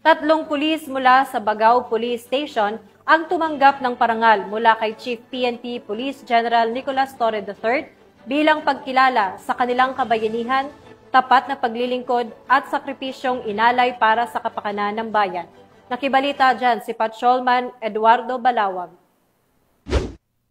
Tatlong pulis mula sa Bagao Police Station ang tumanggap ng parangal mula kay Chief PNP Police General Nicolas Torre III bilang pagkilala sa kanilang kabayanihan, tapat na paglilingkod at sakripisyong inalay para sa kapakanan ng bayan. Nakibalita dyan si Patrolman Eduardo Balawag.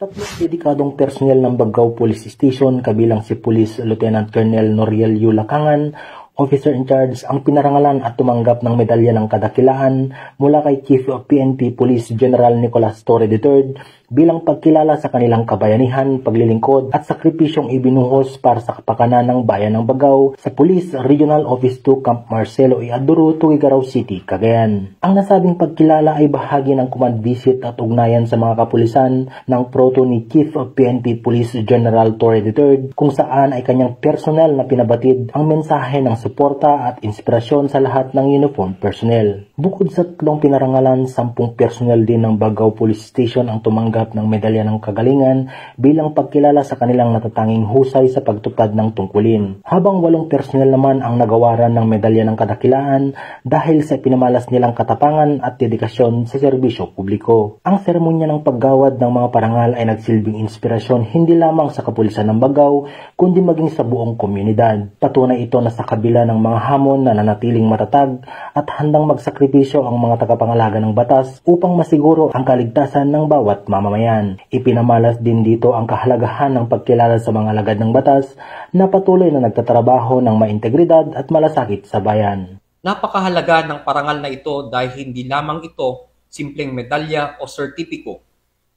Tatlong dedikadong personnel ng Bagao Police Station kabilang si Police Lieutenant Colonel Noriel Yulacangan, Officer in Charge, ang pinarangalan at tumanggap ng medalya ng kadakilaan mula kay Chief of PNP Police General Nicolas Torre III bilang pagkilala sa kanilang kabayanihan, paglilingkod at sakripisyong ibinuhos para sa kapakanan ng bayan ng Bagao sa Police Regional Office 2 Camp Marcelo E. Aduro, Tuguegarao City, Cagayan. Ang nasabing pagkilala ay bahagi ng command visit at ugnayan sa mga kapulisan ng proto ni Chief of PNP Police General Torre III kung saan ay kanyang personal na pinabatid ang mensahe ng suporta at inspirasyon sa lahat ng uniform personnel. Bukod sa tatlong pinarangalan, 10 personnel din ng Bagao Police Station ang tumanggap ng medalya ng kagalingan bilang pagkilala sa kanilang natatanging husay sa pagtupad ng tungkulin. Habang 8 personnel naman ang nagawaran ng medalya ng kadakilaan dahil sa pinamalas nilang katapangan at dedikasyon sa serbisyo publiko. Ang seremonya ng paggawad ng mga parangal ay nagsilbing inspirasyon hindi lamang sa kapulisan ng Bagao kundi maging sa buong komunidad. Patunay ito na sa kabila ng mga hamon na nanatiling matatag at handang magsakripisyo ang mga tagapangalaga ng batas upang masiguro ang kaligtasan ng bawat mamamayan. Ipinamalas din dito ang kahalagahan ng pagkilala sa mga alagad ng batas na patuloy na nagtatrabaho ng maintegridad at malasakit sa bayan. Napakahalaga ng parangal na ito dahil hindi lamang ito simpleng medalya o sertipiko.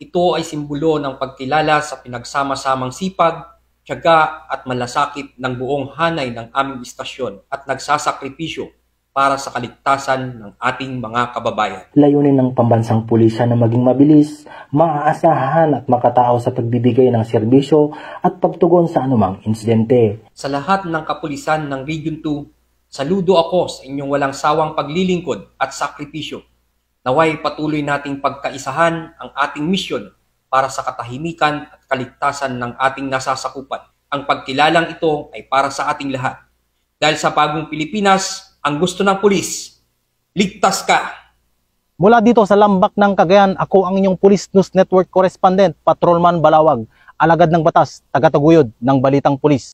Ito ay simbolo ng pagkilala sa pinagsama-samang sipag, tiyaga at malasakit ng buong hanay ng aming istasyon at nagsasakripisyo para sa kaligtasan ng ating mga kababayan. Layunin ng pambansang pulisya na maging mabilis, maaasahan at makatao sa pagbibigay ng serbisyo at pagtugon sa anumang insidente. Sa lahat ng kapulisan ng Region 2, saludo ako sa inyong walang sawang paglilingkod at sakripisyo. Naway patuloy nating pagkaisahan ang ating misyon para sa katahimikan at kaligtasan ng ating nasasakupan. Ang pagkilalang ito ay para sa ating lahat. Dahil sa bagong Pilipinas, ang gusto ng pulis, ligtas ka! Mula dito sa Lambak ng Cagayan, ako ang inyong Police News Network Correspondent, Patrolman Balawag, alagad ng batas, tagataguyod ng Balitang Pulis.